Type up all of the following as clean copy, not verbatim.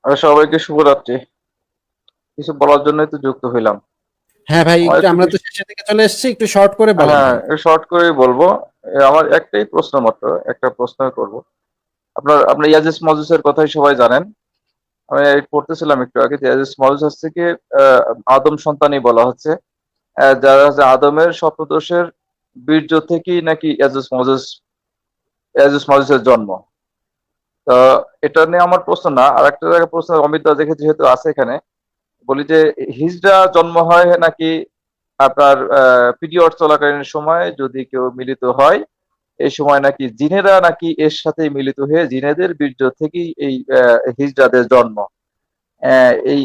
আর সবাইকে শুভরাত্রি। কিছু বলার জন্যই তো যুক্ত হইলাম। হ্যাঁ ভাই, আমার একটু একটু আমরা তো শেষের দিকে চলে এসেছি, একটু শর্ট করে বলেন হ্যাঁ, ভাই। শর্ট করেই বলবো। আমার একটাই প্রশ্ন মাত্র, একটা প্রশ্ন করব। আপনার ইয়াজিস মাজুসের কথাই সবাই জানেন। আমি এই পড়তেছিলাম একটু আগে যে ইয়াজিস মাজুস থেকে আহ, আদম সন্তানই বলা হচ্ছে। যারা হচ্ছে আদমের স্বপ্নদোষের বীর্য থেকেই নাকি ইয়াজুস মাজুসের জন্ম। তো এটা নিয়ে আমার প্রশ্ন না, আর একটা জায়গায় প্রশ্ন অমিত দা দেখে যেহেতু আছে এখানে, বলি যে হিজড়া জন্ম হয় নাকি আপনার পিরিয়ড চলাকালীন সময় যদি কেউ মিলিত হয়, এই সময় নাকি জিনেরা নাকি এর সাথে মিলিত হয়ে জিনেদের বীর্য থেকেই এই হিজড়াদের জন্ম। এই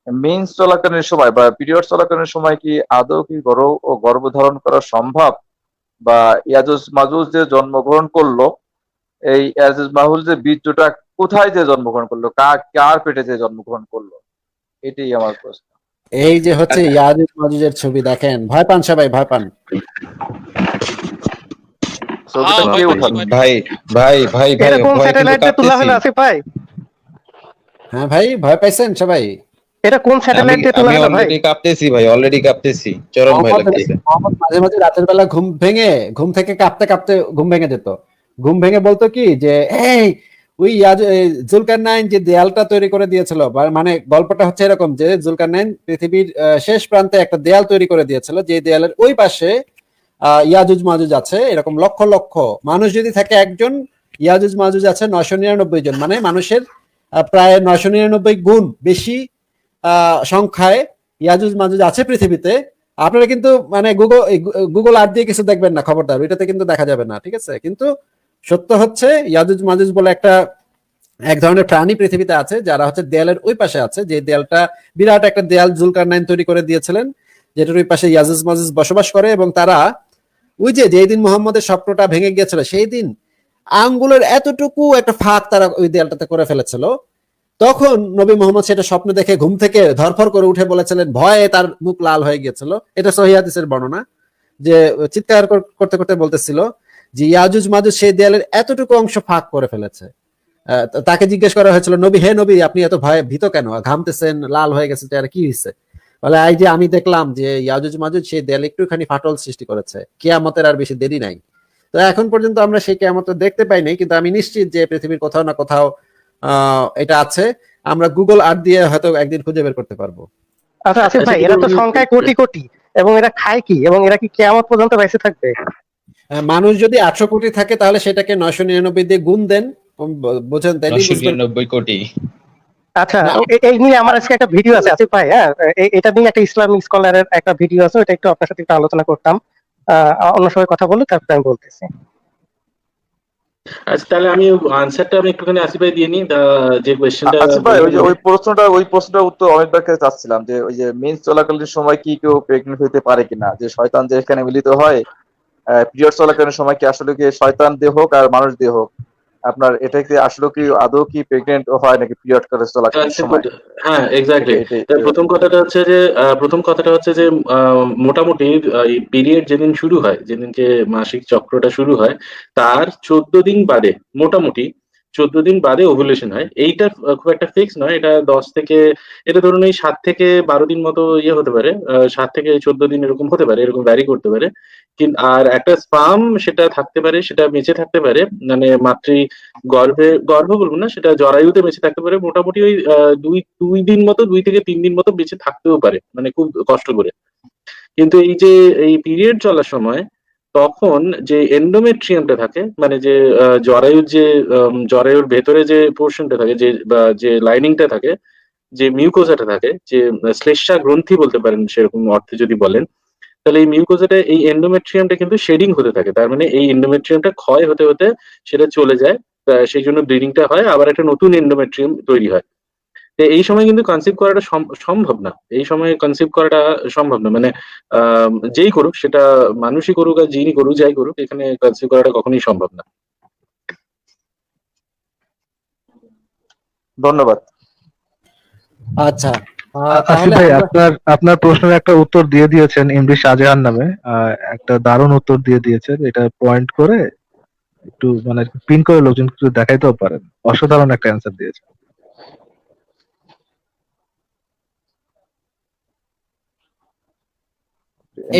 মেন্স চলাকালীন সময় বা পিরিয়ড চলাকালীন সময় কি আদৌ কি গর্ভধারণ করা সম্ভব? বা ইয়াজুজ মাজুজ যে জন্মগ্রহণ করলো, এই ইয়াজুজ মাহুল যে বীর্যটা কোথায় যে জন্মগ্রহণ করলো, কার পেটে যে জন্মগ্রহণ করলো, এটাই আমার প্রশ্ন। এই যে হচ্ছে ইয়াজুজ মাজুজের ছবি দেখেন, ভয় পান সবাই, ভয় পান। ছবিটা কে ভয় পাচ্ছি উঠালো? ভয় ভাই পাচ্ছি। ভাই ভাই ভাই এটা কোন ভয় কিন্তু স্যাটেলাইট দিয়ে তোলা কাঁপতেছি। হলো আসিফ ভাই? হ্যাঁ ভাই, ভয় পাইছেন সবাই? এটা কোন আমি স্যাটেলাইট দিয়ে তোলা আমি হলো ভাই? অলরেডি কাঁপতেছি ভাই, অলরেডি কাঁপতেছি, চরম ভয় মোহাম্মদ লাগতেছে। মোহাম্মদ মাঝে মাঝে রাতের বেলা ঘুম থেকে কাঁপতে কাঁপতে ঘুম ভেঙে যেত। ঘুম ভেঙে বলতো কি যে, এই ওই জুলকারনাইন যে দেয়ালটা তৈরি করে দিয়েছিল, মানে গল্পটা হচ্ছে এরকম যে জুলকারনাইন পৃথিবীর শেষ প্রান্তে একটা দেয়াল তৈরি করে দিয়েছিল, যে দেয়ালের ওই পাশে ইয়াজুজ মাজুজ আছে এরকম লক্ষ লক্ষ মানুষ যদি থাকে একজন, ইয়াজুজ মাজুজ আছে 999 জন, মানে মানুষের প্রায় 999 গুণ বেশি সংখ্যায় ইয়াজুজ মাজুজ আছে পৃথিবীতে। আপনারা কিন্তু মানে গুগল আর্থ দিয়ে কিছু দেখবেন না, খবরদার, ওইটাতে কিন্তু দেখা যাবে না, ঠিক আছে? কিন্তু সত্য হচ্ছে ইয়াজুজ মাজুজ বলে এক ধরনের প্রাণী পৃথিবীতে আছে, যারা হচ্ছে দেয়ালের ওই পাশে আছে, যে দেয়ালটা বিরাট একটা দেয়াল জুলকারনাইন তৈরি করে দিয়েছিলেন, যেটার ওই পাশে ইয়াজুজ মাজুজ বসবাস করে। এবং তারা ওই যে যেই দিন মোহাম্মদের স্বপ্নটা ভেঙে গিয়েছিল, সেই দিন আঙ্গুলের এতটুকু একটা ফাঁক তারা ওই দেয়ালটাতে করে ফেলেছিল। তখন নবী মোহাম্মদ সেটা স্বপ্ন দেখে ঘুম থেকে ধরফর করে উঠে বলেছিলেন, ভয়ে তার মুখ লাল হয়ে গিয়েছিল। এটা সহিহ হাদিসের বর্ণনা, যে চিৎকার করতে করতে বলতেছিল যে ইয়াজুজ মাজুজ সেই দেয়ালের এতটুকু অংশ ফাঁক করে ফেলেছে। তাকে জিজ্ঞেস করা হয়েছিল, নবী, হে নবী, আপনি এত ভয় ভীত কেন, ঘামতেছেন, লাল হয়ে গেছে, কি হয়েছে? বলে, এই যে আমি দেখলাম যে ইয়াজুজ মাজুজ সেই দেয়ালে একটুখানি ফাটল সৃষ্টি করেছে, কিয়ামতের আর বেশি দেরি নাই। তো এখন পর্যন্ত আমরা সেই কিয়ামত দেখতে পাইনি, কিন্তু আমি নিশ্চিত যে পৃথিবীর কোথাও না কোথাও এটা আছে। আমরা গুগল আর্থ দিয়ে হয়তো একদিন খুঁজে বের করতে পারবো। আচ্ছা আসিফ আচ্ছা ভাই, কিন্তু এরা তো সংখ্যায় কোটি কোটি, এবং এরা খায় কি, এবং এরা কি কিয়ামত পর্যন্ত বেঁচে থাকবে? মানুষ যদি 800 কোটি থাকে, তাহলে সেটাকে 999 দিয়ে গুণ দেন, বুঝেন, তাইলেই বুঝবেন। 999 কোটি। আচ্ছা, না, এই নিয়ে আমার আজকে একটা ভিডিও আছে আসিফ ভাই, হ্যাঁ, এটা নিয়ে একটা ইসলামিক স্কলারের একটা ভিডিও আছে, ওটা একটু আপনার সাথে একটু আলোচনা করতাম। অন্য সময় কথা বলে তারপরে আমি বলতেছি। আচ্ছা তাহলে আমি আনসারটা আমি একটুখানি আসিফ ভাই দিয়ে নিই, যে কোয়েশ্চেনটা আচ্ছা ভাই, ওই বললেন যে উনি। ওই প্রশ্নটার উত্তর অমিত ভাইয়ের কাছে চাচ্ছিলাম, যে ওই যে মেন্স চলাকালীন সময় কি কেউ প্রেগনেন্ট হতে পারে কিনা, যে শয়তান যে এখানে মিলিত হয় পিরিয়ড চলাকালীন সময়, কি আসলে কি শয়তান দেহ হোক আর মানুষ দেহ হোক, আপনার এটা কি আসলে কি আদৌ কি প্রেগনেন্ট হয় নাকি পিরিয়ড চলাকালীন আচ্ছা সময়? হ্যাঁ এটা এক্স্যাক্টলি। এটাই প্রথম কথাটা হচ্ছে যে মোটামুটি এই পিরিয়ড যেদিন শুরু হয়, যেদিনকে মাসিক চক্রটা শুরু হয়, তার 14 দিন বাদে, মোটামুটি 14 দিন বাদে ওভুলেশন হয়। এইটা খুব একটা ফিক্স নয়, এটা 10 থেকে, এটা ধরুন এই 7 থেকে 12 দিন মতো ইয়ে হতে পারে, 7 থেকে 14 দিন এরকম হতে পারে, এরকম ভ্যারি করতে পারে। কিন্তু আর একটা স্পাম সেটা থাকতে পারে, সেটা বেঁচে থাকতে পারে, মানে গর্ভ বলবো না, সেটা জরায়ুতে বেঁচে থাকতে পারে মোটামুটি ওই দুই দুই দিন মতো, 2 থেকে 3 দিন মতো বেঁচে থাকতেও পারে, মানে খুব কষ্ট করে। কিন্তু এই যে এই পিরিয়ড চলার সময়, তখন যে এন্ডোমেট্রিয়ামটা থাকে, মানে যে জরায়ুর যে জরায়ুর ভেতরে যে পোর্শনটা থাকে, যে বা যে লাইনিংটা থাকে, যে মিউকোজাটা থাকে, যে শ্লেষ্মা গ্রন্থি বলতে পারেন সেরকম অর্থে যদি বলেন, তাহলে এই মিউকোজাটা, এই এন্ডোমেট্রিয়ামটা কিন্তু শেডিং হতে থাকে। তার মানে এই এন্ডোমেট্রিয়ামটা ক্ষয় হতে হতে সেটা চলে যায়। সেই জন্য ব্লিডিংটা হয়, আবার একটা নতুন এন্ডোমেট্রিয়াম তৈরি হয়। তো এই সময় কিন্তু কনসিভ করাটা সম্ভব না। এই সময় কনসিভ করাটা সম্ভব না, মানে যেই করুক, সেটা মানুষই করুক আর জিনই করুক, যাই করুক, এখানে কনসিভ করাটা কখনোই সম্ভব না। ধন্যবাদ। আচ্ছা, আসিফ তাহলে ভাই, আমরা আপনার আপনার প্রশ্নের একটা উত্তর দিয়ে দিয়েছেন এমডি শাহজাহান নামে, একটা দারুণ উত্তর দিয়ে দিয়েছেন। এটা পয়েন্ট করে একটু মানে পিন করে লোকজন একটু দেখাইতেও পারেন, অসাধারণ একটা অ্যান্সার দিয়েছেন।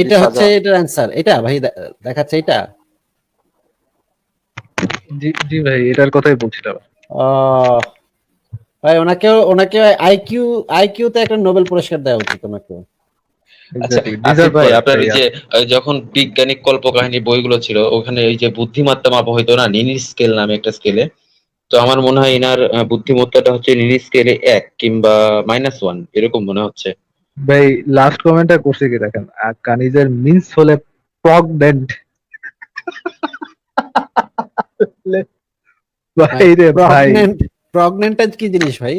এটা হচ্ছে এটার অ্যান্সার, এটা ভাই দেখাচ্ছে এটা। জি জি ভাই, এটার কথাই বলছিলাম। আহ, ভাই ওনাকে আইকিউ আইকিউতে একটা নোবেল পুরস্কার দেওয়া উচিত ওনাকে। আচ্ছা এক্স্যাক্টলি, আসিফ ডিজার্ভ ভাই, করে আপনার ভাই। ওই যে যখন বৈজ্ঞানিক কল্পকাহিনী বইগুলো ছিল ওখানে এই যে বুদ্ধিমত্তা মাপা হইতো না নিনি স্কেল নামে একটা স্কেলে, তো আমার মনে হয় এনার বুদ্ধিমত্তাটা হচ্ছে নিনি স্কেলে 1 কিংবা -1 এরকম মনে হচ্ছে। ভাই লাস্ট কমেন্টটা করছে কি দেখেন, কানিজের মিন্স হলে প্রগনেন্ট। ভাই ভাই রে ভাই। প্রগনেন্ট কি জিনিস ভাই?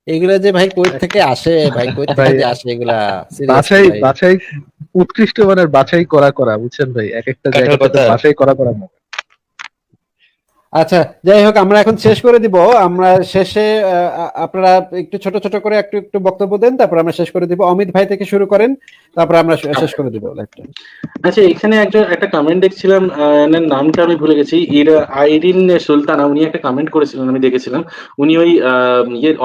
এগুলা যে ভাই কই থেকে আসে ভাই, কই থেকে ভাই যে আসে এগুলা, সিরিয়াসলি বাছাই ভাই। বাছাই উৎকৃষ্ট মানের বাছাই করা করা, বুঝছেন ভাই, এক একটা কাঁঠাল জায়গা থেকে পাতা। বাছাই করা করা না। আচ্ছা, যাই হোক আমরা এখন শেষ করে দিব। আমরা শেষে আপনারা একটু ছোট ছোট করে একটু একটু বক্তব্য দেন, তারপর আমরা শেষ করে দিব। অমিত ভাই থেকে শুরু করেন, তারপর আমরা শেষ করে দিব লাইভটা। আচ্ছা, এখানে একটা কমেন্ট দেখছিলাম, এনার নামটা আমি ভুলে গেছি, আইরিন সুলতানা, উনি একটা কমেন্ট করেছিলেন, আমি দেখেছিলাম। উনি ওই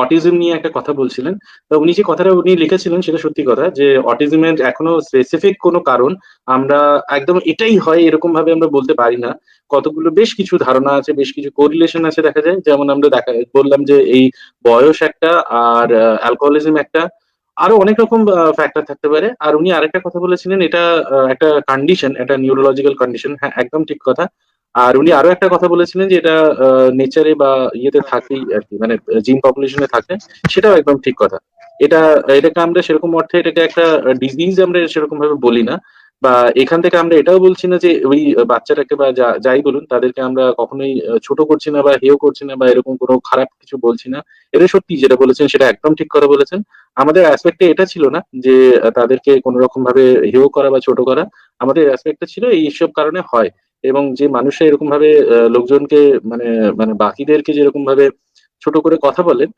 অটিজম নিয়ে একটা কথা বলছিলেন। তো উনি যে কথাটা উনি লিখেছিলেন সেটা সত্যি কথা, যে অটিজমের এখনো স্পেসিফিক কোনো কারণ আমরা একদম এটাই হয় এরকম ভাবে আমরা বলতে পারি না। কতগুলো বেশ কিছু ধারণা আছে, বেশ কিছু কোরিলেশন আছে দেখা যায়, যেমন আমরা বললাম যে এই বয়স একটা, আর অ্যালকোহলিজম একটা, আরো অনেক রকম ফ্যাক্টর থাকতে পারে। আর উনি আরেকটা কথা বলেছিলেন, এটা একটা কন্ডিশন, একটা নিউরোলজিক্যাল কন্ডিশন। হ্যাঁ, একদম ঠিক কথা। আর উনি আরো একটা কথা বলেছিলেন যে এটা নেচারে বা ইয়েতে থাকেই আর কি, মানে জিন পপুলেশনে থাকে, সেটাও একদম ঠিক কথা। এটা এটাকে আমরা সেরকম অর্থে এটাকে একটা ডিজিজ আমরা সেরকম ভাবে বলি না, বা এখান থেকে আমরা এটাও বলছি না যে ওই বাচ্চাটাকে বা যাই বলুন তাদেরকে আমরা কখনোই ছোট করছি না বা হেয় করছি না বা এরকম কোনো খারাপ কিছু বলছি না। এটা সত্যি যেটা বলেছেন সেটা একদম ঠিক কথা বলেছেন। আমাদের অ্যাসপেক্টে এটা ছিল না যে তাদেরকে কোনো রকম ভাবে হেয় করা বা ছোট করা। আমাদের অ্যাসপেক্টে ছিল এইসব কারণে হয়, এবং যে মানুষরা এরকম ভাবে লোকজনকে, মানে মানে বাকিদেরকে যেরকম ভাবে ছোট করে কথা বলেন,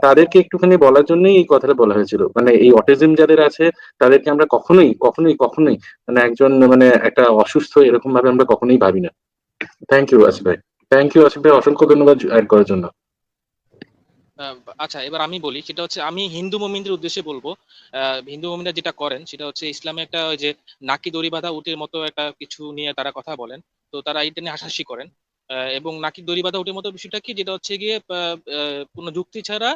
তাদেরকে একটুখানি বলার জন্যই এই কথাটা বলা হয়েছিল। মানে এই অটিজম যাদের আছে তাদেরকে আমরা কখনোই কখনোই কখনোই মানে একজন মানে একটা অসুস্থ এরকম ভাবে আমরা কখনোই ভাবি না। থ্যাংক ইউ আসিফ ভাই। থ্যাংক ইউ আসিফ ভাই, অসংখ্য ধন্যবাদ অ্যাড করার জন্য। আহ, আচ্ছা, এবার আমি বলি, সেটা হচ্ছে আমি হিন্দু মুমিনদের উদ্দেশ্যে বলবো। হিন্দু মুমিনরা যেটা করেন সেটা হচ্ছে ইসলামে একটা ওই যে নাকি দড়ি বাঁধা উটের মতো একটা কিছু নিয়ে তারা কথা বলেন। তো তারা এটা নিয়ে হাসাহাসি করেন। এবং নাকি দড়ি বাঁধা উটের মতো বিষয়টা কি, যেটা হচ্ছে গিয়ে কোনো যুক্তি ছাড়া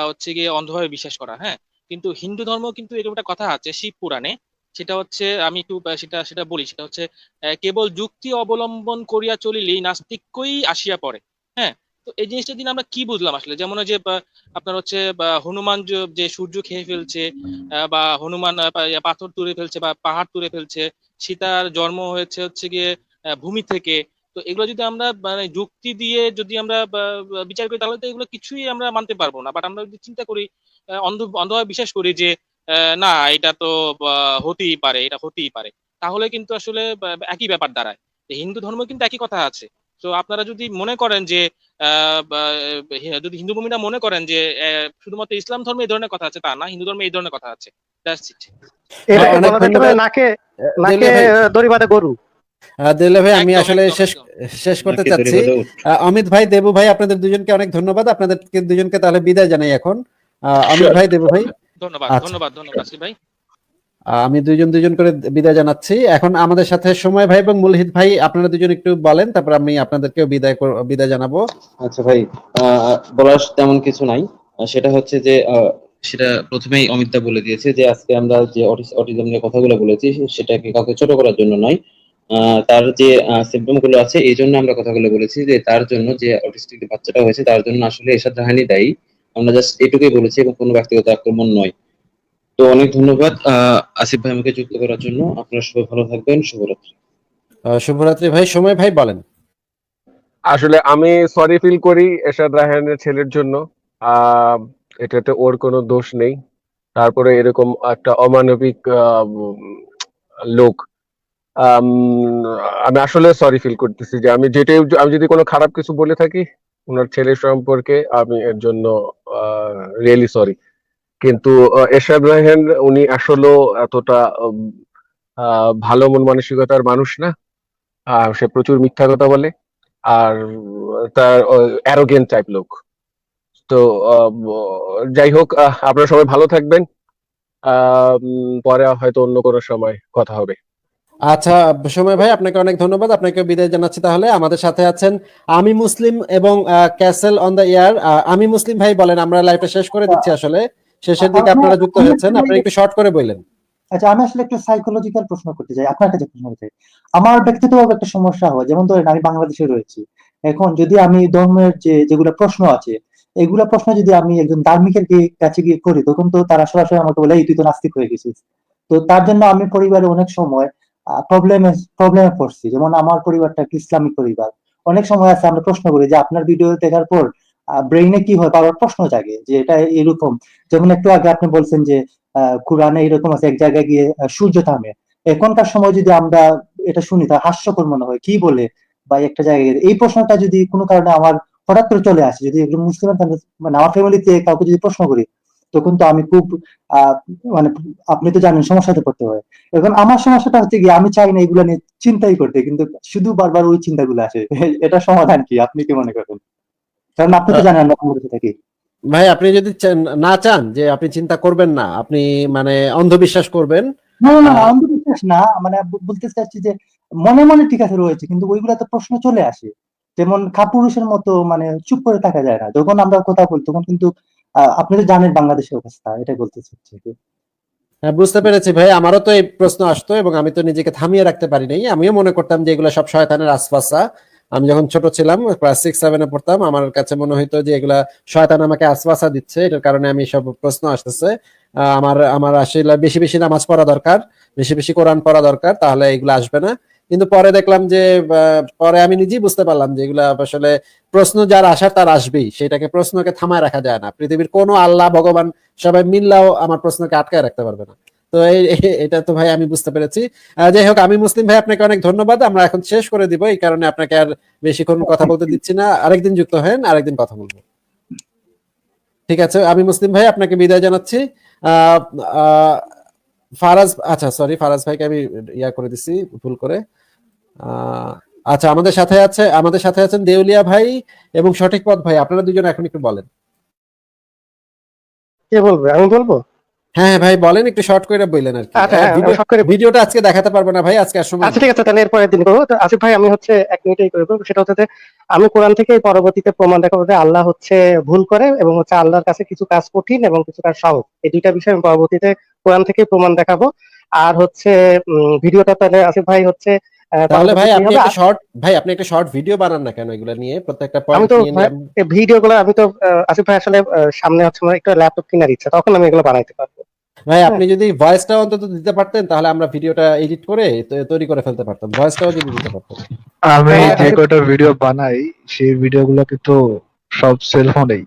হচ্ছে গিয়ে অন্ধভাবে বিশ্বাস করা। হ্যাঁ, কিন্তু হিন্দু ধর্ম কিন্তু এরকম একটা কথা আছে শিব পুরাণে, সেটা হচ্ছে আমি একটু সেটা সেটা বলি। সেটা হচ্ছে কেবল যুক্তি অবলম্বন করিয়া চলিলেই নাস্তিক্যই আসিয়া পড়ে। হ্যাঁ, তো এই জিনিসটা দিন আমরা কি বুঝলাম আসলে, যেমন ওই যে আপনার হচ্ছে হনুমান যে সূর্য খেয়ে ফেলছে, বা হনুমান পাথর তুলে ফেলছে বা পাহাড় তুলে ফেলছে, সীতার জন্ম হয়েছে হচ্ছে গিয়ে ভূমি থেকে। তো এগুলো যদি আমরা মানে যুক্তি দিয়ে যদি আমরা বিচার করি, তাহলে তো এগুলো কিছুই আমরা মানতে পারবো না। বাট আমরা যদি চিন্তা করি, অন্ধভাবে বিশ্বাস করি যে না এটা তো হতেই পারে, এটা হতেই পারে, তাহলে কিন্তু আসলে একই ব্যাপার দাঁড়ায়। হিন্দু ধর্ম কিন্তু একই কথা আছে। তো আপনারা যদি মনে করেন যে যদি হিন্দু ভূমিরা মনে করেন যে শুধুমাত্র ইসলাম ধর্মে এই ধরনের কথা আছে, তা না, হিন্দু ধর্মে এই ধরনের কথা আছে। That's it. এটাকে অনেক বলা যেতে পারে ধন্যবাদ নাকে নাকে দেলোয়ার ভাই। দড়ি বাঁধা গরু। দেলোয়ার ভাই, আমি একদম আসলে একদম একদম। শেষ করতে নাকি দড়ি চাচ্ছি। বাঁধা উট। অমিত ভাই, দেবু ভাই, আপনাদের দুজনকে অনেক ধন্যবাদ। আপনাদেরকে দুজনকে তাহলে বিদায় জানাই এখন। অমিত ভাই, দেবু ভাই। ধন্যবাদ আচ্ছা, ধন্যবাদ ধন্যবাদ আসিফ ভাই। আমি দুজন করে বিদায় জানাচ্ছি। এখন আমাদের সাথে সময় ভাই এবং মুলহিদ ভাই, আপনারা দুজন একটু বলেন, তারপর আমি আপনাদেরকেও বিদায় জানাবো। আচ্ছা ভাই, বলার তেমন কিছু নাই। সেটা হচ্ছে যে সেটা প্রথমেই অমিতদা বলে দিয়েছে যে আজকে আমরা যে অটিজম নিয়ে কথাগুলো বলেছি সেটাকে কাউকে ছোট করার জন্য নয়। তার যে সিম্পটম গুলো আছে এই জন্য আমরা কথাগুলো বলেছি, যে তার জন্য যে অটিস্টিক বাচ্চাটা হয়েছে তার জন্য আসলে এরশাদ রাহানি দায়ী। আমরা জাস্ট এটুকুই বলেছি এবং কোনো ব্যক্তিগত আক্রমণ নয়। তো অনেক ধন্যবাদ আসিফ ভাই আমাকে যুক্ত করার জন্য। আপনারা সবাই ভালো থাকবেন, শুভরাত্রি। শুভরাত্রি ভাই। সময় ভাই বলেন। আসলে আমি সরি ফিল করি এরশাদ রায়হানের ছেলের জন্য। আহ এটাতে ওর কোনো দোষ নেই। তারপরে এরকম একটা অমানবিক লোক, আম, আমি আসলে সরি ফিল করতেছি যে আমি যদি কোনো খারাপ কিছু বলে থাকি ওনার ছেলে সম্পর্কে, আমি এর জন্য রিয়েলি সরি। কিন্তু এরশাদ রায়হান উনি আসলে এতটা ভালো মন মানসিকতার মানুষ না। সে প্রচুর মিথ্যা কথা বলে, আর তার অ্যারোগেন্ট টাইপ লোক। তো যাই হোক, আপনারা সবাই ভালো থাকবেন। পরে হয়তো অন্য কোনো সময় কথা হবে। আচ্ছা, সময় ভাই আপনাকে অনেক ধন্যবাদ, আপনাকে বিদায় জানাচ্ছি। তাহলে আমাদের সাথে আছেন আমি মুসলিম এবং ক্যাসেল অন দ্য ইয়ার। আমি মুসলিম ভাই বলেন, আমরা লাইভটা শেষ করে দিচ্ছি, আসলে শেষের দিকে আপনারা যুক্ত হয়েছেন, আপনারা একটু শর্ট করে বললেন। আচ্ছা, আমি আসলে একটু সাইকোলজিক্যাল প্রশ্ন করতে চাই, আপনার কাছে প্রশ্ন করতে চাই। আমার ব্যক্তিগতভাবে একটা সমস্যা হয়, যেমন ধরেন আমি বাংলাদেশে রয়েছি। এখন যদি আমি ধর্মের যেগুলো প্রশ্ন আছে, এগুলা প্রশ্ন যদি আমি একজন ধার্মিকের কাছে গিয়ে করি, তখন তো তারা সরাসরি আমাকে বলে, এই তুই তো নাস্তিক হয়ে গেছিস। তো তার জন্য আমি পরিবারে অনেক সময় প্রবলেমে প্রবলেমে পড়ছি। যেমন আমার পরিবারটা একটা ইসলামিক পরিবার। অনেক সময় আছে আমরা প্রশ্ন করি যে আপনার ভিডিও দেখার পর ব্রেইনে কি হয়, বারবার প্রশ্ন জাগে যে এটা এরকম। যেমন একটু আগে আপনি বলছেন যে কোরআনে এরকম আছে, এক জায়গায় গিয়ে সূর্য থামে। এখনকার সময় যদি আমরা এটা শুনি তা হাস্যকর মনে হয়, কি বলে বা একটা জায়গায় এই প্রশ্নটা যদি কোনো কারণে আমার হঠাৎ করে চলে আসে, যদি একজন মুসলিম মানে আমার ফ্যামিলিতে কাউকে যদি প্রশ্ন করি, তখন তো আমি খুব আহ মানে আপনি তো জানেন সমস্যাতে পড়তে হয়। এখন আমার সমস্যাটা হচ্ছে কি, আমি চাই না এগুলো নিয়ে চিন্তাই করতে, কিন্তু শুধু বারবার ওই চিন্তাগুলো আসে। এটা সমাধান কি, আপনি কি মনে করেন? কারণ আপনি তো জানেন আমরা কোন থাকি। ভাই আপনি যদি না চান যে আপনি চিন্তা করবেন না, আপনি মানে অন্ধবিশ্বাস করবেন। না না না, অন্ধবিশ্বাস না, মানে বলতে চাচ্ছি যে মনে মনে ঠিক আছে রয়েছে, কিন্তু ওইগুলাতে প্রশ্ন চলে আসে। যেমন কাপুরুষের মতো মানে চুপ করে থাকা যায় না, যখন আমরা কথা বলি তখন কিন্তু আপনি তো জানেন বাংলাদেশের অবস্থা, এটাই বলতে চাচ্ছি। হ্যাঁ, বুঝতে পেরেছি ভাই, আমারও তো এই প্রশ্ন আসতো এবং আমি তো নিজেকে থামিয়ে রাখতে পারি নাই। আমিও মনে করতাম যে এগুলো সব শয়তানের আশপাশা। আমি যখন ছোট ছিলাম, ক্লাস 6-7 পড়তাম, আমার কাছে মনে হইতো যে এগুলা শয়তান আমাকে আশপাশা দিচ্ছে, এটার কারণে আমি সব প্রশ্ন আসতেছে। আমার আমার আসলে বেশি বেশি নামাজ পড়া দরকার, বেশি বেশি কোরআন পড়া দরকার, তাহলে এগুলো আসবে না। কিন্তু পরে দেখলাম যে পরে আমি নিজেই বুঝতে পারলাম যে এগুলা আসলে প্রশ্ন যার আসার তার আসবেই, সেটাকে প্রশ্নকে থামায় রাখা যায় না। পৃথিবীর কোনো আল্লাহ ভগবান সবাই মিললেও আমার প্রশ্নকে আটকায় রাখতে পারবে না। তো এটা তো ভাই আমি বুঝতে পেরেছি। যাই হোক, আমি মুসলিম ভাই আপনাকে অনেক ধন্যবাদ, আমরা এখন শেষ করে দিব, এই কারণে আপনাকে আর বেশিক্ষণ কথা বলতে দিচ্ছি না। আরেকদিন যুক্ত হন, আরেকদিন কথা বলবো। ঠিক আছে, আমি মুসলিম ভাই আপনাকে বিদায় জানাচ্ছি। আহ আহ ফারাজ, আচ্ছা সরি, ফারাজ ভাইকে আমি ইয়া করে দিচ্ছি ভুল করে। আচ্ছা, আমাদের সাথে আছেন দেউলিয়া ভাই এবং সঠিক পথ ভাই, আপনারা দুজন এখন একটু বলেন। কে বলবে, আমি বলবো? হ্যাঁ হ্যাঁ ভাই বলেন, একটু শর্ট করে বললেন আর কি। আচ্ছা হ্যাঁ, আমি শর্ট করে ভিডিওটা আজকে দেখাতে পারবো না ভাই, আজকে আর সময় আচ্ছা নেই। ঠিক আছে, তাহলে এরপরের দিন করবো। তো আসিফ ভাই, আমি হচ্ছে 1 মিনিটেই করবো। সেটা হচ্ছে যে আমি কোরআন থেকে পরবর্তীতে প্রমাণ দেখাবো যে আল্লাহ হচ্ছে ভুল করে, এবং হচ্ছে আল্লাহর কাছে কিছু কাজ কঠিন এবং কিছু কাজ সহজ। এই দুইটা বিষয় আমি পরবর্তীতে কোরআন থেকে প্রমাণ দেখাবো। আর হচ্ছে ভিডিওটা তাহলে আসিফ ভাই হচ্ছে তাহলে ভাই পরবর্তীতে কি আপনি হবে। একটা শর্ট, আপনি একটা শর্ট ভিডিও বানান না কেন, এগুলো নিয়ে প্রত্যেকটা আমি পয়েন্ট তো নিয়ে নিয়ে এই ভিডিও গুলো আমি তো আসিফ ভাই আসলে সামনে হচ্ছে আমার একটা ল্যাপটপ কেনার ইচ্ছা, তখন আমি এগুলো বানাইতে পারবো। ভাই হ্যাঁ আপনি যদি ভয়েসটা অন্তত দিতে পারতেন, তাহলে আমরা ভিডিওটা এডিট করে তৈরি করে ফেলতে পারতাম, ভয়েসটাও যদি দিতে পারতেন। আমি হ্যাঁ, যে কয়টা ভিডিও বানাই সেই ভিডিওগুলো কিন্তু সব সেল ফোনেই,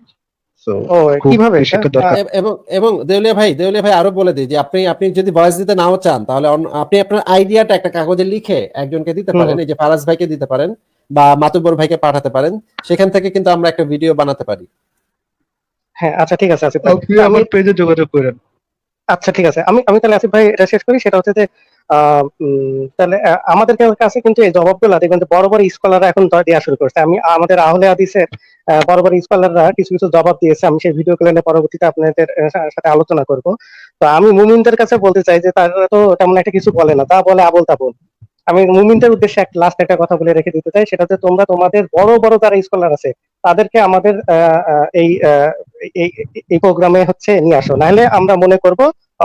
তো ও খুব কিভাবে বেশি এটা? একটা দরকার। এবং এবং দেউলিয়া ভাই আরো বলে দিই যে আপনি আপনি যদি ভয়েস দিতে নাও চান, তাহলে আপনি আপনার আইডিয়াটা একটা কাগজে লিখে একজনকে দিতে হুম পারেন, হুম। এই যে ফারাজ ভাইকে দিতে পারেন বা মাতুব্বর ভাইকে পাঠাতে পারেন, সেখান থেকে কিন্তু আমরা একটা ভিডিও বানাতে পারি। হ্যাঁ আচ্ছা ঠিক আছে আসিফ ভাই, আপনি আমি আমার পেজে যোগাযোগ করেন। আচ্ছা ঠিক আছে, আমি আমি তাহলে আসিফ ভাই এটা শেষ করি। সেটা হচ্ছে যে তাহলে আমাদের কাছে কিন্তু এই জবাবগুলো দেখবেন যে বড় বড় স্কলাররা এখন দেওয়া শুরু করছে। আমি আমাদের আহলে হাদিসের বড় বড় স্কলাররা কিছু কিছু জবাব দিয়েছে, আমি সেই ভিডিও গুলো নিয়ে পরবর্তীতে আপনাদের সাথে আলোচনা করব। তো আমি মুমিনদের কাছে বলতে চাই যে তারা তো তেমন একটা কিছু বলে না, তা বলে আবোল তাবোল। আমি মুমিনদের উদ্দেশ্যে লাস্ট একটা কথা বলে রেখে দিতে চাই, সেটা হচ্ছে তোমরা তোমাদের বড় বড় যারা স্কলার আছে তাদেরকে আমাদের এই এই প্রোগ্রামে হচ্ছে নিয়ে আসো, নাহলে আমরা মনে করব,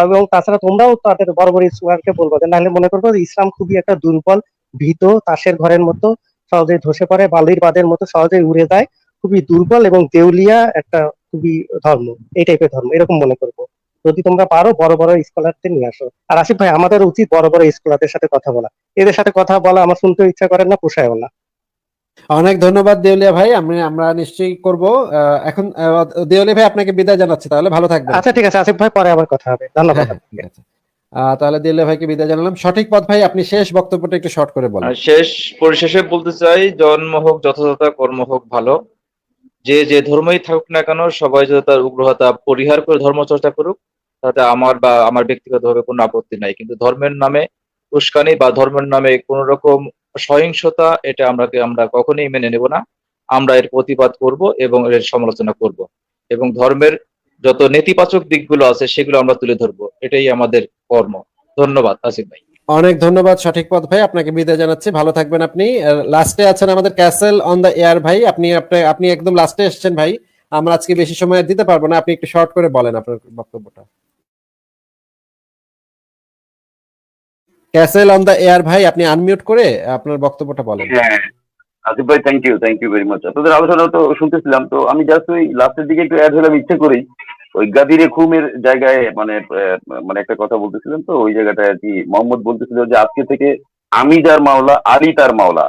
এবং তাছাড়া তোমরাও তাদের বড় বড় স্কলারকে বলবো যে নাহলে মনে করবো যে ইসলাম খুবই একটা দুর্বল, ভীত, তাসের ঘরের মতো সহজেই ধসে পড়ে, বালির বাঁধের মতো সহজেই উড়ে যায়, খুবই দুর্বল এবং দেউলিয়া একটা খুবই ধর্ম, এই টাইপের ধর্ম এরকম মনে করবো। যদি তোমরা পারো বড় বড় স্কলারদের নিয়ে আসো। আর আসিফ ভাই, আমাদের উচিত বড় বড় স্কলারদের সাথে কথা বলা। এদের সাথে কথা বলা আমার শুনতে ইচ্ছা করে না, পোষায়ও না। অনেক ধন্যবাদ দেউলিয়া ভাই, আমরা নিশ্চয়ই করব। এখন দেউলিয়া ভাই আপনাকে বিদায় জানাচ্ছি, তাহলে ভালো থাকবেন। আচ্ছা ঠিক আছে আসিফ ভাই, পরে আবার কথা হবে, ধন্যবাদ। হ্যাঁ ঠিক আছে। তাহলে দেউলিয়া ভাইকে বিদায় জানালাম। সঠিক পথ ভাই, আপনি শেষ বক্তব্যটা একটু শর্ট করে বলেন। শেষ পরিশেষে বলতে চাই, জন্ম হোক যথাযথ, কর্ম হোক ভালো। যে যে ধর্মই থাকুক না কেন, সবাই যদি তার উগ্রতা পরিহার করে ধর্ম চর্চা করুক, তাতে আমার বা আমার ব্যক্তিগতভাবে কোনো আপত্তি নাই। কিন্তু ধর্মের নামে উস্কানি বা ধর্মের নামে কোন রকম সহিংসতা, এটা আমরা কখনোই মেনে নেব না। আমরা এর প্রতিবাদ করব এবং এর সমালোচনা করব। এবং ধর্মের যত নেতিবাচক দিকগুলো আছে সেগুলো আমরা তুলে ধরবো, এটাই আমাদের কর্ম। ধন্যবাদ আসিফ ভাই। অনেক ধন্যবাদ সঠিক পথ ভাই, আপনাকে বিদায় জানাচ্ছি, ভালো থাকবেন আপনি। লাস্টে আছেন আমাদের ক্যাসেল অন দ্য এয়ার ভাই, আপনি একদম লাস্টে এসেছেন ভাই, আমরা আজকে বেশি সময় দিতে পারবো না, আপনি একটু শর্ট করে বলেন আপনার বক্তব্যটা। ক্যাসেল অন দ্য এয়ার ভাই, আপনি আনমিউট করে আপনার বক্তব্যটা বলেন। হ্যাঁ আসিফ ভাই, থ্যাংক ইউ ভেরি মাচ। আপনাদের আলোচনা তো শুনতেছিলাম, তো আমি জাস্ট ওই লাস্টের দিকে একটু অ্যাড হলাম ইচ্ছে করেই। ওই গাদিরে খুমের জায়গায় মানে একটা কথা বলতেছিলেন, তো ওই জায়গাটায় আর কি মোহাম্মদ বলতেছিল যে আজকে থেকে আমি যার মাওলা, আলী তার মাওলা,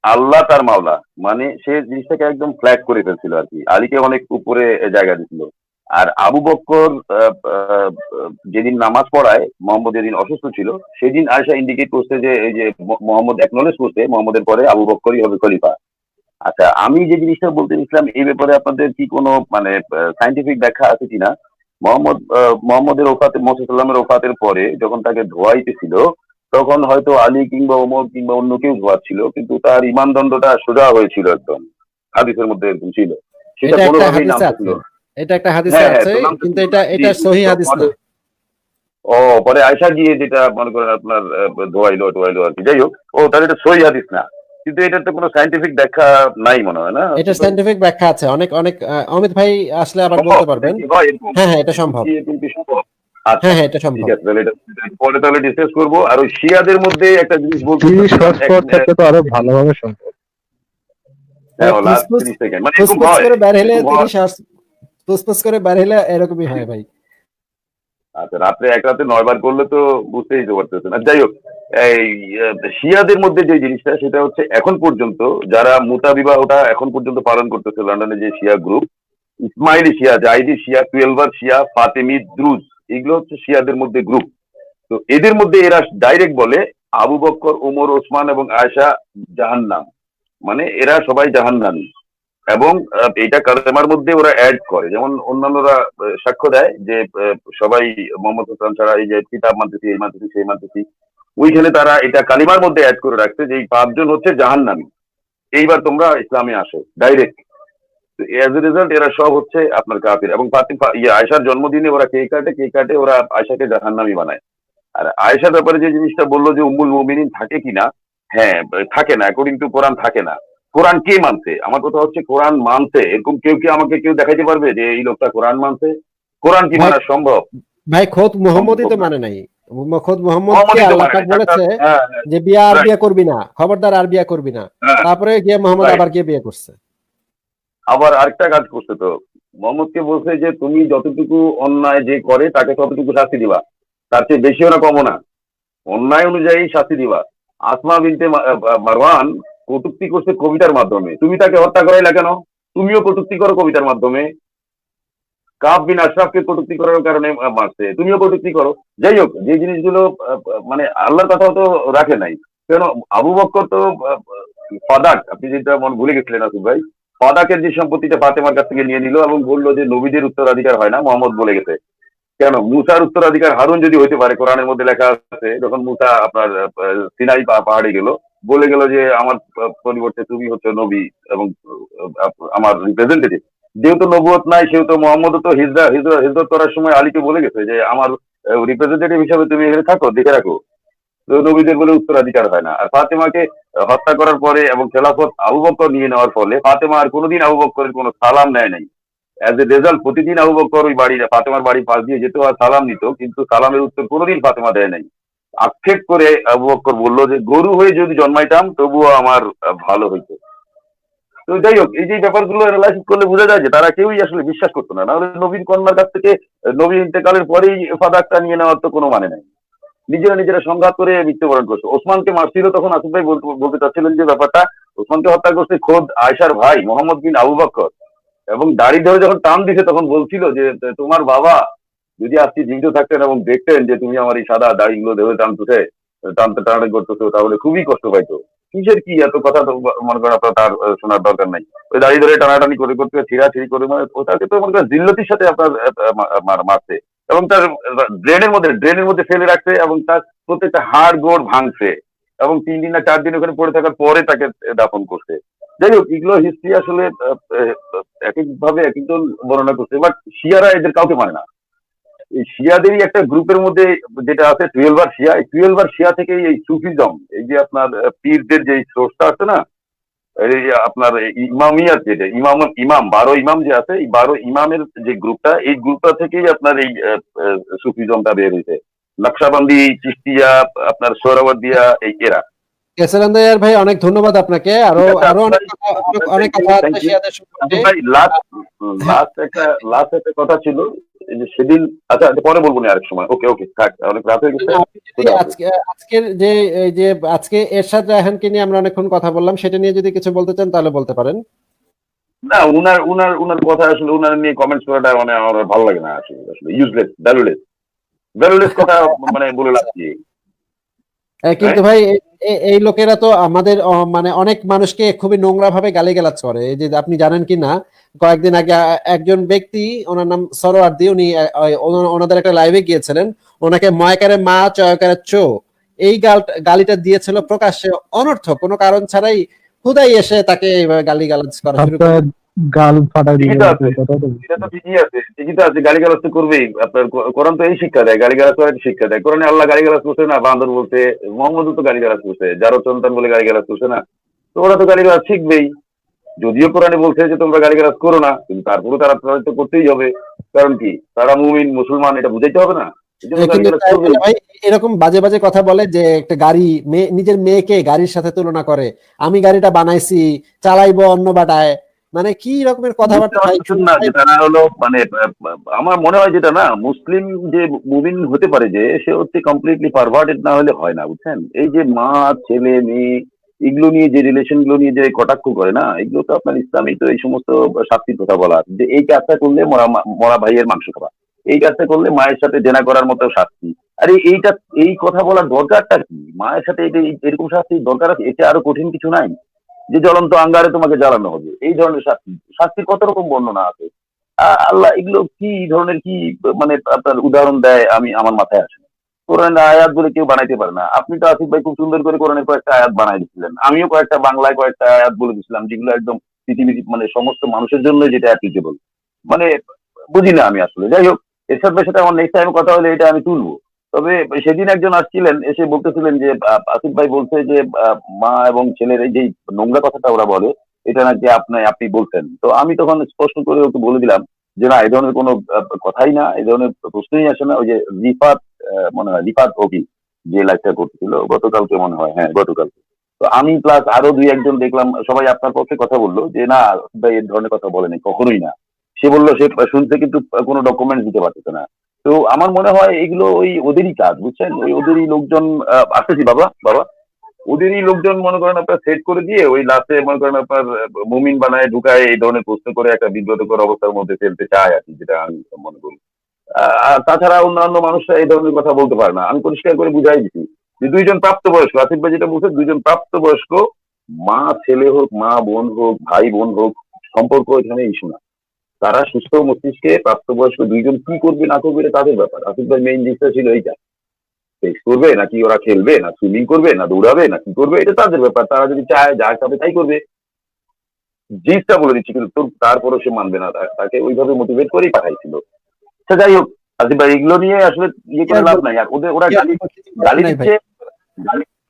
আল্লাহ তার মাওলা, মানে সে জিনিসটাকে একদম ফ্ল্যাগ করে ফেলছিল আর কি, আলীকে অনেক উপরে জায়গা দিছিল। আর আবু বক্কর যেদিন নামাজ পড়ায়, মোহাম্মদ যেদিন অসুস্থ ছিল, সেদিন আয়েশা ইন্ডিকেট করছে যে এই যে মোহাম্মদ একনলেজ করছে মোহাম্মদের পরে আবু বক্করই হবে খলিফা। আচ্ছা, আমি যে জিনিসটা বলতে চাইছিলাম এই ব্যাপারে আপনাদের কি কোনো মানে সাইন্টিফিক ব্যাখ্যা আছে কিনা? মোহাম্মদের ওফাতে, মোহাম্মদ সাল্লামের ওফাতের পরে যখন তাকে ধোয়াইতেছিল, তখন হয়তো আলী কিংবা ওমর কিংবা অন্য কেউ ধোয়াচ্ছিল, কিন্তু তার ইমান দণ্ডটা সোজা হয়েছিল একদম, হাদিসের মধ্যে এরকম ছিল, সেটা এটা একটা কোনোভাবেই হাদিসে নামতে আছে, ছিল না। এটা একটা হাদিসে হ্যাঁ হ্যাঁ, আছে, তো নামতে কিন্তু ছিল এটা না। জি এটা জি, সহি তো হাদিস না। ও পরে আয়সা গিয়ে যেটা মনে করেন আপনার ধোয়াইলো টোয়াইলো আর কি, যাই হোক, ও তাহলে এটা সহি হাদিস না, কিন্তু এটার তো কোনো সাইন্টিফিক ব্যাখ্যা নাই মনে হয় না এটা আসিফ ভাই? সাইন্টিফিক ব্যাখ্যা আছে, অনেক অনেক অমিত ভাই আসলে আবার সম্ভব বলতে পারবেন। নাকি হয় এরকম? হ্যাঁ হ্যাঁ, এটা এরকম সম্ভব। কি সম্ভব? আচ্ছা, হ্যাঁ হ্যাঁ, এটা ঠিক সম্ভব। আছে, তাহলে এটা পরে তাহলে ডিসকাস করবো। আর ওই শিয়াদের মধ্যে একটা জিনিস বলতে 30 চাচ্ছিলাম, শর্টস পর থাকলে তো আরো ভালোভাবে সম্ভব। হ্যাঁ লাস্ট ফুসফুস 30 সেকেন্ড মানে এরকম ফুসফুস হয়, করে বের হলে এরকম হয়। 30 ফুসফুস করে বের হলে এরকমই হয় ভাই। আচ্ছা, রাত্রে এক রাতে 9 বার করলে তো বুঝতেই তো পারতেছেন। আর যাই হোক, এই শিয়াদের মধ্যে যে জিনিসটা, সেটা হচ্ছে এখন পর্যন্ত যারা মুতা বিবাহটা এখন পর্যন্ত পালন করতেছে লন্ডনে, যে শিয়া গ্রুপ, ইসমাইলি শিয়া, জাইদি শিয়া, টুয়েলভার শিয়া, ফাতেমি, দ্রুজ, এগুলো হচ্ছে শিয়াদের মধ্যে গ্রুপ। তো এদের মধ্যে এরা ডাইরেক্ট বলে আবু বক্কর, ওমর, ওসমান এবং আয়েশা জাহান্নাম, মানে এরা সবাই জাহান্নামী। এবং এটা কালেমার মধ্যে ওরা অ্যাড করে, যেমন অন্যান্যরা সাক্ষ্য দেয় যে সবাই মোহাম্মদ হাসান ছাড়া এই যে কিতাব মানতেছি, এই মানতেছি, সেই মানতেছি, ওইখানে তারা এটা কালিমার মধ্যে অ্যাড করে রাখছে যে এই 5 জন হচ্ছে জাহান্নামী, এইবার তোমরা ইসলামে আসো ডাইরেক্ট। তো এজ এ রেজাল্ট এরা সব হচ্ছে আপনার কাফির। এবং আয়েশার জন্মদিনে ওরা কেক কাটে, ওরা আয়েশাকে জাহান্নামী বানায়। আর আয়েশার ব্যাপারে যে জিনিসটা বললো যে উম্মুল মুমিনিন থাকে কিনা, হ্যাঁ থাকে না, অ্যাকর্ডিং টু কোরআন থাকে না। কোরআন কে মানছে? আমার কথা হচ্ছে কোরআন মানছে এরকম কেউ কি আমাকে কেউ দেখাইতে পারবে যে এই লোকটা কোরআন মানছে? কোরআন কি ভাই মানা সম্ভব? ভাই খোদ মোহাম্মদই তো সম্ভব না। মানে নাই। খোদ মোহাম্মদকে মোহাম্মদই তো আল্লাহ মানে পাক নাই। বলেছে হ্যাঁ যে বিয়া আর রাইট, বিয়া করবি না, খবরদার আর বিয়া করবি না, হ্যাঁ তারপরে গিয়ে মোহাম্মদ রাইট। আবার গিয়ে বিয়ে করছে। আবার আরেকটা কাজ করছে তো, মোহাম্মদকে বলছে যে তুমি যতটুকু অন্যায় যে করে তাকে ততটুকু শাস্তি দিবা, তার চেয়ে বেশিও না কমও না, অন্যায় অনুযায়ী শাস্তি দিবা। আসমা বিনতে মারওয়ান কটূক্তি করছে কবিতার মাধ্যমে, তুমি তাকে হত্যা করাইলা কেন? তুমিও কটূক্তি করো কবিতার মাধ্যমে। কাব বিন আশরাফকে কটূক্তি করার কারণে মারছে, তুমিও কটূক্তি করো। যাই হোক, যে জিনিসগুলো মানে আল্লাহর কথাও তো রাখে নাই কেন? আবু বক্কর তো ফাদাক, আপনি যেটা মন ভুলে গেছিলেন আসিফ ভাই, ফাদাকের যে সম্পত্তিটা ফাতেমার কাছ থেকে নিয়ে নিল এবং বললো যে নবীদের উত্তরাধিকার হয় না, মোহাম্মদ বলে গেছে। কেন? মুসার উত্তরাধিকার হারুন যদি হইতে পারে, কোরআনের মধ্যে লেখা আছে যখন মুসা আপনার সিনাই পাহাড়ে গেল, বলে গেল যে আমার পরিবর্তে তুমি হচ্ছে নবী এবং আমার রিপ্রেজেন্টেটিভ। যেহেতু নবুয়ত নাই, সেহেতু মোহাম্মদ তো হিজরত করার সময় আলীকে বলে গেছে যে আমার রিপ্রেজেন্টেটিভ হিসাবে তুমি এখানে থাকো, দেখে রাখো। তো নবীদের বলে উত্তরাধিকার হয় না। আর ফাতেমাকে হত্যা করার পরে এবং খেলাফত আবু বকর নিয়ে নেওয়ার ফলে ফাতেমা আর কোনোদিন আবু বকরের কোনো সালাম নেয় নাই। অ্যাজ এ রেজাল্ট প্রতিদিন আবু বকর ওই বাড়ি, ফাতেমার বাড়ির পাশ দিয়ে যেত আর সালাম নিত, কিন্তু সালামের উত্তর কোনোদিন ফাতেমা দেয় নাই। আক্ষেপ করে আবু বকর বললো যে গরু হয়ে যদি জন্মাইতাম তবুও আমার ভালো হইতো। তো যাই হোক, এই যে ব্যাপারগুলো অ্যানালাইসিস করলে বোঝা যায় যে তারা কেউই আসলে বিশ্বাস করতো না। নাহলে নবীন কন্যার কাছ থেকে নবী ইন্তেকালের পরেই ফাদাকটা নিয়ে নেওয়ার তো কোনো মানে নাই। নিজেরা সংঘাত করে মৃত্যুবরণ করছে। ওসমানকে মারছিল তখন আসিফ ভাই বলতে চাচ্ছিলেন যে ব্যাপারটা, ওসমানকে হত্যা করছে খোদ আয়েশার ভাই মোহাম্মদ বিন আবু বকর। এবং দাড়ি ধরে যখন টান দিছে তখন বলছিল যে তোমার বাবা যদি আজকে জীবিত থাকতেন এবং দেখতেন যে তুমি আমার এই সাদা দাড়িগুলো ধরে টানতে করতেছো, তাহলে খুবই কষ্ট পাইতো। কিসের কি এত কথা তো মনে করেন আপনার তার শোনার দরকার নাই। ওই দাড়ি ধরে টানাটানি করে করতে ছিঁড়াছিড়ি করে, মানে ওটাকে তো মনে করেন জিল্লতির সাথে আপনার মারছে এবং তার ড্রেনের মধ্যে ফেলে রাখছে এবং তার প্রত্যেকটা হাড় গোড় ভাঙছে এবং 3 দিন না 4 দিন ওখানে পড়ে থাকার পরে তাকে দাফন করছে। যাই হোক, এগুলো হিস্ট্রি আসলে এক এক ভাবে এক একজন বর্ণনা করছে, বাট শিয়ারা এদের কাউকে মানে না। এই শিয়াদেরই একটা গ্রুপের মধ্যে যেটা আছে 12 শিয়া, এই 12 শিয়া থেকেই এই সুফিজম, এই যে আপনার পীরদের যে সোর্সটা আছে না, এই আপনার ইমামিয়াত, যেটা ইমাম 12 ইমাম যে আছে, এই 12 ইমামের যে গ্রুপটা, এই গ্রুপটা থেকেই আপনার এই সুফিজমটা বের হয়েছে। নকশাবন্দি, চিশতিয়া, আপনার সোহরাওয়ার্দিয়া, এই এরা। কেসারান্দার ভাই অনেক ধন্যবাদ আপনাকে। আরো ঠিক আছে, আরো অনেক অনেক কথা আছে থ্যাংক ইউ। শিয়াদের সম্পর্কে। ভাই লাস্ট একটা কথা ছিল, এই যে সেদিন, আচ্ছা পরে বলবো না আরেক সময়। ওকে ওকে, থাক, অনেক রাত হয়ে গেছে। আপনি যদি আজকের যে এই যে আজকে এরশাদ রায়হানকে নিয়ে আমরা অনেকক্ষণ কথা বললাম, সেটা নিয়ে যদি কিছু বলতে চান তাহলে বলতে পারেন। না, উনার কথা আসলে উনার নিয়ে কমেন্টস করাটা মানে আমার ভালো লাগে না আসলে ইউজলেস, ভ্যালুলেস কথা মানে বলে লাগছে। কিন্তু ভাই এই লোকেরা তো আমাদের মানে অনেক মানুষকে খুবই নোংরা ভাবে গালিগালাজ করে। এই যে আপনি জানেন কি না, কয়েকদিন আগে একজন ব্যক্তি, ওনার নাম সরোয়ার্দী, উনি ওনাদের একটা লাইভে গিয়েছিলেন, ওনাকে ময়কারে মা চয়কারে চো এই গালিটা দিয়েছিল প্রকাশ্যে, অনর্থক, কোনো কারণ ছাড়াই হুদাই এসে তাকে এইভাবে গালিগালাজ করা শুরু করে। গাল ফাটাই দিয়ে এটা তো ঠিকই আছে, ঠিকই তো আছে, গালিগালাজ তো করবেই। আপনার কোরআন তো এই শিক্ষা দেয়, গালিগালাজ করার শিক্ষা দেয়। কোরআনে আল্লাহ গালিগালাজ করছে না, বান্দর বলতে, মোহাম্মদও তো গালিগালাজ করছে, যারও সন্তান বলে গালিগালাজ করছে না। তো ওরা তো গালিগালাজ শিখবেই। যদিও কোরআনে বলছে যে তোমরা গালিগালাজ করো না, কিন্তু তারপরে তারা তো করতেই হবে। কারণ কি, তারা মুমিন মুসলমান, এটা বুঝাইতে হবে না? কিন্তু ভাই এরকম বাজে বাজে কথা বলে যে একটা গাড়ি, নিজের মেয়েকে গাড়ির সাথে তুলনা করে, আমি গাড়িটা বানাইছি, চালাইবো অন্য বাটায়, মানে কি রকমের কথাবার্তা ভাই। না, যেটা হলো মানে আমার মনে হয় যেটা না, মুসলিম যে মুমিন হতে পারে, যে সে হচ্ছে কমপ্লিটলি পারভার্টেড না হলে হয় না, বুঝছেন? এই যে মা ছেলে মেয়ে এগুলো নিয়ে যে রিলেশন গুলো নিয়ে যে কটাক্ষ করে না, এগুলো তো আপনার ইসলামে তো এই সমস্ত শাস্তির কথা বলা আছে, যে এই কাজটা করলে মরা ভাইয়ের মাংস খাওয়া, এই কাজটা করলে মায়ের সাথে জেনা করার মতো শাস্তি। আরে এই কথা বলার দরকারটা কি? মায়ের সাথে এরকম শাস্তির দরকার আছে? এটা আরো কঠিন কিছু নাই যে জ্বলন্ত আঙ্গারে তোমাকে জ্বালানো হবে, এই ধরনের শাস্তির কত রকম বর্ণনা আছে। আল্লাহ এগুলো কি ধরনের কি মানে আপনার উদাহরণ দেয়, আমার মাথায় আসে না। কোরআনের আয়াত বলে কেউ বানাইতে পারে না। আপনি তো আসিফ ভাই খুব সুন্দর করে কোরআনের কয়েকটা আয়াত বানাই দিচ্ছিলেন, আমিও কয়েকটা বাংলায় কয়েকটা আয়াত বলে দিচ্ছিলাম, যেগুলো একদম পৃথিবীর মানে সমস্ত মানুষের জন্য যেটা অ্যাপ্লিকেবল। মানে বুঝি না আমি আসলে। যাই হোক, এরশাদ ভাইয়ের সাথে আমার নেক্সট টাইম কথা হলে এটা আমি তুলবো। তবে সেদিন একজন আসছিলেন, এসে বলতেছিলেন যে আসিফ ভাই বলছে যে মা এবং ছেলের এই যে নোংরা কথাটা ওরা বলে, এটা নাকি আপনি বলতেন। তো আমি তখন স্পষ্ট করে ওকে বলে দিলাম যে না, এই ধরনের কোনো কথাই না, এই ধরনের প্রশ্নই আসে না। ওই যে রিফাত, মনে হয় রিফাত ওকি যে লাইভটা করতেছিল গতকালকে, মনে হয়, হ্যাঁ গতকালকে। তো আমি প্লাস আরো দুই একজন দেখলাম, সবাই আপনার পক্ষে কথা বললো যে না ভাই এই ধরনের কথা বলেনি, কখনোই না। সে বললো সে শুনতে কিন্তু কোনো ডকুমেন্ট দিতে পারতেছে না। তো আমার মনে হয় এগুলো ওই ওদেরই কাজ, বুঝছেন? ওই ওদেরই লোকজন আসতেছি বাবা বাবা, ওদেরই লোকজন মনে করেন আপনার সেট করে দিয়ে ওই লাস্টে মনে করেন আপনার মুমিন বানায় ঢুকায় এই ধরনের প্রশ্ন করে একটা বিব্রতকর অবস্থার মধ্যে ফেলতে চায় আর কি, যেটা আমি মনে করি। আর তাছাড়া অন্যান্য মানুষরা এই ধরনের কথা বলতে পারে না। আমি পরিষ্কার করে বুঝাই দিচ্ছি যে দুইজন প্রাপ্তবয়স্ক, আসিফ ভাই যেটা বলছে, দুইজন প্রাপ্তবয়স্ক, মা ছেলে হোক, মা বোন হোক, ভাই বোন হোক, সম্পর্ক এখানে ইস্যু না। তারা সুস্থ মস্তিষ্কে প্রাপ্তবয়স্ক দুইজন কি করবে না করবে এটা তাদের ব্যাপার। আসিফ ভাই মেইন জিনিসটা ছিল এইটা, সেক্স করবে নাকি ওরা খেলবে, না সুইমিং করবে, না দৌড়াবে, না কি করবে, এটা তাদের ব্যাপার। তারা যদি চায় যা খাবে তাই করবে, জিনিসটা বলে দিচ্ছি। কিন্তু তারপরও সে মানবে না, তাকে ওইভাবে মোটিভেট করেই পাঠাইছিল। আচ্ছা যাই হোক, আসিফ ভাই এগুলো নিয়ে আসলে ইয়ে করে লাভ নাই। আর ওরা গালি দিচ্ছে,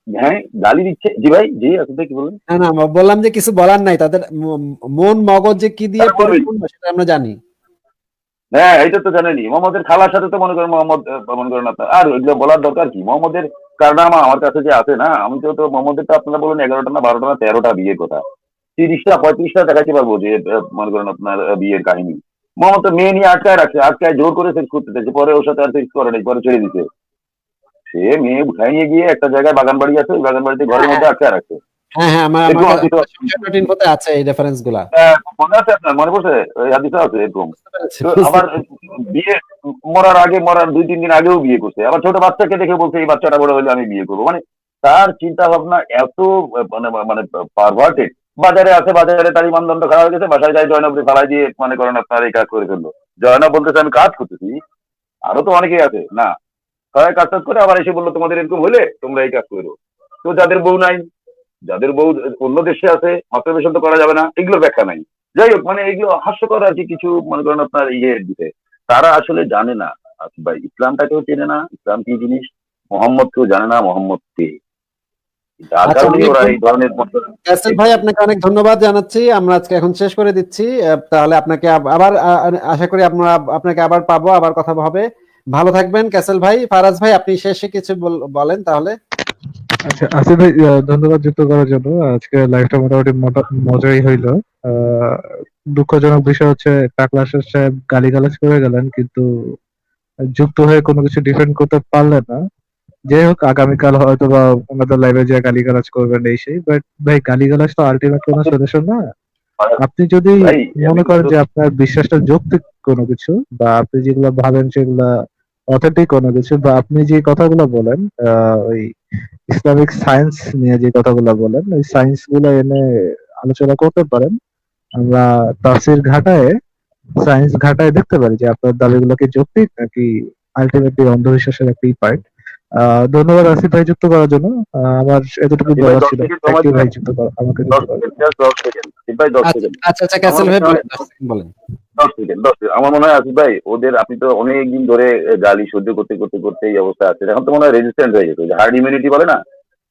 হ্যাঁ গালি দিচ্ছে। জি ভাই, জি আসিফ ভাই কি বললেন? না না, বললাম যে কিছু বলার নাই, তাদের মন মগজ যে কি দিয়ে পরিপূর্ণ সেটা আমরা জানি। হ্যাঁ এটা তো জানেনি। মোহাম্মদের খালার সাথে তো মনে করেন মোহাম্মদ, মনে করেন আপনার আর এগুলো বলার দরকার কি? মোহাম্মদের কারনামা আমার কাছে যে আছে না, আমি তো মোহাম্মদের তো আপনারা বলেন 11টা না 12টা না 13টা বিয়ের কথা, 30টা 35টা দেখাতে পারবো যে মনে করেন আপনার বিয়ের কাহিনী। মোহাম্মদ তো মেয়ে নিয়ে আটকায় রাখছে, আটকায় জোর করে সেক্স করতে চাইছে, পরে ওর সাথে আর সেক্স করে নাই, পরে ছেড়ে দিতে। সে মেয়ে উঠাই নিয়ে গিয়ে একটা জায়গায় বাগান বাড়ি আছে, ওই বাগান বাড়িতে ঘরের মধ্যে আটকায় রাখছে। হ্যাঁ হ্যাঁ, আমার ইনফোতে আছে এই রেফারেন্স গুলা। মনে আছে আপনার? মনে পড়ছে? হাদিসে আছে এরকম। আবার বিয়ে মরার 2-3 দিন আগেও বিয়ে করছে। আবার ছোট বাচ্চাকে দেখে বলছে এই বাচ্চাটা বড় হলে আমি বিয়ে করবো। মানে তার চিন্তা ভাবনা এত মানে মানে পারভার্টেড। বাজারে আছে, বাজারে তার মানদণ্ড খারাপ হয়ে গেছে, বাসায় যাই জয়নবরে ফালাই দিয়ে মনে করেন আপনার এই কাজ করে ফেললো। জয়নব বলতেছে আমি কাজ করতেছি, আরো তো অনেকেই আছে না, সবাই কাজ টাজ করে আবার এসে বললো তোমাদের এরকম হলে তোমরা এই কাজ করো। তো যাদের বউ নাই যাদের বউ অন্য দেশে আছে মাস্টারবেশন তো করা যাবে না, এগুলোর ব্যাখ্যা নাই। যাই হোক, মানে এগুলো হাস্যকর আর কি, কিছু মনে করেন আপনার ইয়ে দিতে। তারা আসলে জানে না ভাই, ইসলামটাকেও চেনে না, ইসলাম কি জিনিস, মোহাম্মদকেও জানে না, মোহাম্মদ কে। যার আচ্ছা, কারণে অনেক ওরা এই ধরনের কাসেম ভাই আপনাকে অনেক ধন্যবাদ জানাচ্ছি। আমরা আজকে এখন শেষ করে দিচ্ছি। তাহলে আপনাকে আবার আশা করি আমরা আপনাকে আবার পাবো, আবার কথা হবে। ভালো থাকবেন ক্যাসেল ভাই। ফারাজ ভাই আপনি শেষে কিছু বলেন তাহলে। আচ্ছা আসিফ ভাই, ধন্যবাদ যুক্ত করার জন্য। আজকে লাইভটা মোটামুটি মজাই হইলো। আহ, দুঃখজনক বিষয় হচ্ছে টাকলা সাহেব গালিগালাজ করে গেলেন, কিন্তু যুক্ত হয়ে কোনো কিছু ডিফেন্ড করতে পারলেন না। যাই হোক, আগামীকাল হয়তো বা ওনাদের লাইভে যে গালিগালাজ করবেন এই সেই, বাট ভাই গালিগালাজ তো আলটিমেট কোনো সলিউশন না। আপনি যদি ভাই মনে করেন যে আপনার বিশ্বাসটা যৌক্তিক কোনো কিছু, বা আপনি যেগুলো ভাবেন সেগুলা অথেন্টিক কোনো কিছু, বা আপনি যে কথাগুলো বলেন ওই ইসলামিক সায়েন্স নিয়ে যে কথাগুলো বলেন, ওই সায়েন্স গুলো এনে আলোচনা করতে পারেন। আমরা তাফসীর ঘাটায়, সায়েন্স ঘাটায় দেখতে পারি যে আপনার দাবিগুলো কি যৌক্তিক নাকি আলটিমেটলি অন্ধবিশ্বাসের একটি পার্ট। ধন্যবাদ আসিফ ভাই যুক্ত করার জন্য। আমার এতটুকু ভাই বলার 10 ছিল। সেকেন্ড থ্যাংক সময় ইউ ভাই দিবেন, যুক্ত করা, আমাকে 10 যুক্ত করার সেকেন্ড, জন্য। just 10 second. ভাই 10 আচ্ছা সেকেন্ড। আচ্ছা আচ্ছা, আমার ক্যাসেল ভাই মনে হয় বলেন, 10 সেকেন্ড বলেন। 10 সেকেন্ড, 10 সেকেন্ড। আমার মনে হয় আসিফ ভাই, ওদের আপনি তো অনেক দিন ধরে গালি সহ্য করতে করতে করতে এই অবস্থা আছে, এখন তো মনে হয় রেজিস্ট্যান্ট হয়ে গেছে, হার্ড ইমিউনিটি বলে না,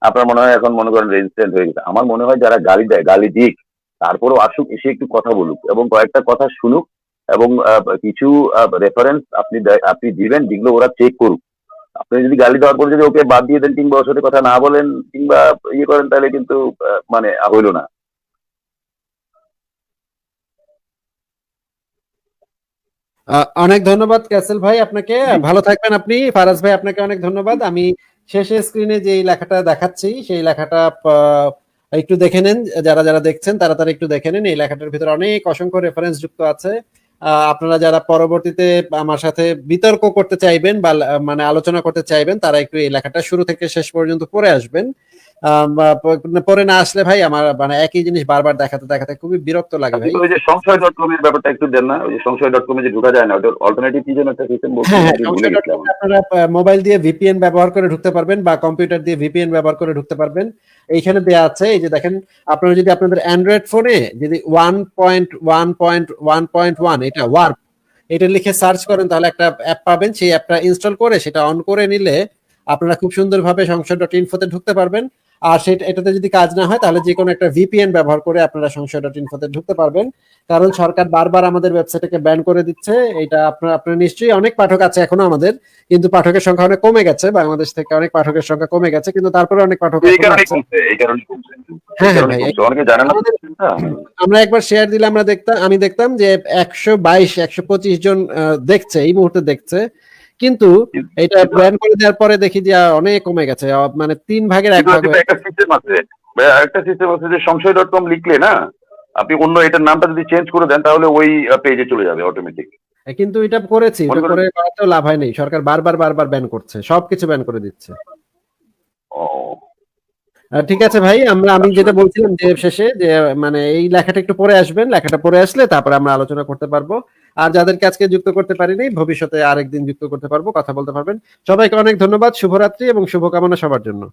আপনার মনে হয় এখন মনে করেন রেজিস্ট্যান্ট হয়ে গেছে। আমার মনে হয় যারা গালি দেয়, গালি দিক, তারপরেও আসুক, এসে একটু কথা বলুক এবং কয়েকটা কথা শুনুক, এবং কিছু রেফারেন্স আপনি দিবেন, যেগুলো ওরা চেক করুক। আপনি যদি গালি দেওয়ার পর যদি ওকে বাদ দিয়ে দেন, কিংবা ওর সাথে কথা না বলেন, কিংবা ইয়ে করেন, তাহলে কিন্তু মানে হইলো না। অনেক ধন্যবাদ ক্যাসেল ভাই আপনাকে। ভালো থাকবেন আপনি। ফারাজ ভাই আপনাকে অনেক ধন্যবাদ। আমি শেষে স্ক্রিনে যে লেখাটা দেখাচ্ছি সেই লেখাটা একটু দেখে নেন, যারা যারা দেখছেন তারা তারা একটু দেখে নেন। এই লেখাটার ভিতরে অনেক অসংখ্য রেফারেন্স যুক্ত আছে। আপনারা যারা পরবর্তীতে আমার সাথে বিতর্ক করতে চাইবেন বা মানে আলোচনা করতে চাইবেন, তারা একটু এই লেখাটা শুরু থেকে শেষ পর্যন্ত পড়ে আসবেন। পরে না আসলে ভাই আমার মানে একই জিনিস বারবার দেখাতে দেখাতে খুবই বিরক্ত লাগে ভাই। ওই যে সংশয়.com এর ব্যাপারটা একটু দেন না, ওই যে সংশয়.com এ যে ঢোকা যায় না, ওটার অল্টারনেটিভ কি যেন একটা সিস্টেম বলছেন, হ্যাঁ হ্যাঁ, আমি ভুলে সংশয়.com গেছিলাম। আপনারা মোবাইল দিয়ে ভিপিএন ব্যবহার করে ঢুকতে পারবেন বা কম্পিউটার দিয়ে ভিপিএন ব্যবহার করে ঢুকতে পারবেন। এইখানে দেয়া আছে, এই যে দেখেন, আপনারা যদি আপনাদের অ্যান্ড্রয়েড ফোনে যদি 1.1.1.1 এটা ওয়ার্প এটা লিখে সার্চ করেন, তাহলে একটা অ্যাপ পাবেন। সেই অ্যাপটা ইনস্টল করে সেটা অন করে নিলে আপনারা খুব সুন্দরভাবে সংশয়.info তে ঢুকতে পারবেন। আর সেটা এটাতে যদি কাজ না হয় তাহলে যে কোনো একটা ভিপিএন ব্যবহার করে আপনারা সংশয়.info তে ঢুকতে পারবেন। কারণ সরকার বারবার আমাদের ওয়েবসাইটকে ব্যান করে দিচ্ছে। এটা আপনার নিশ্চয়ই অনেক পাঠক আছে এখনো আমাদের, কিন্তু পাঠকের সংখ্যা অনেক কমে গেছে, বাংলাদেশ থেকে অনেক পাঠকের সংখ্যা কমে গেছে, কিন্তু তারপরে অনেক পাঠক এই এখনো কারণেই আছে। কমছে, এই কারণেই কমছে, হ্যাঁ এই হ্যাঁ কারণেই ভাই, কমছে, অনেকে জানে না। হ্যাঁ, আমরা একবার শেয়ার দিলে আমি দেখতাম যে 122-125 জন দেখছে, এই মুহূর্তে দেখছে, কিন্তু এটা ব্যান করে দেওয়ার পরে দেখি যে অনেক কমে গেছে, মানে 3 ভাগের 1 ভাগ কিন্তু হয়ে একটা সিস্টেম আছে, একটা সিস্টেম আছে যে সংশয়.com লিখলে না, আপনি অন্য এটার নামটা যদি চেঞ্জ করে দেন, তাহলে ওই পেজে চলে যাবে অটোমেটিক। কিন্তু এটা করেছি, মনে এটা করেন, করে করাতেও লাভ হয় নাই। সরকার বারবার বারবার ব্যান করছে, সবকিছু ব্যান করে দিচ্ছে। ও ঠিক আছে ভাই, আমি যেটা বলছিলাম যে শেষে যে মানে এই লেখাটা একটু পড়ে আসবেন, লেখাটা পড়ে আসলে তারপরে আমরা আলোচনা করতে পারবো। আর যাদেরকে আজকে যুক্ত করতে পারিনি, ভবিষ্যতে আরেকদিন যুক্ত করতে পারবো, কথা বলতে পারবেন। সবাইকে অনেক ধন্যবাদ, শুভরাত্রি এবং শুভকামনা সবার জন্য।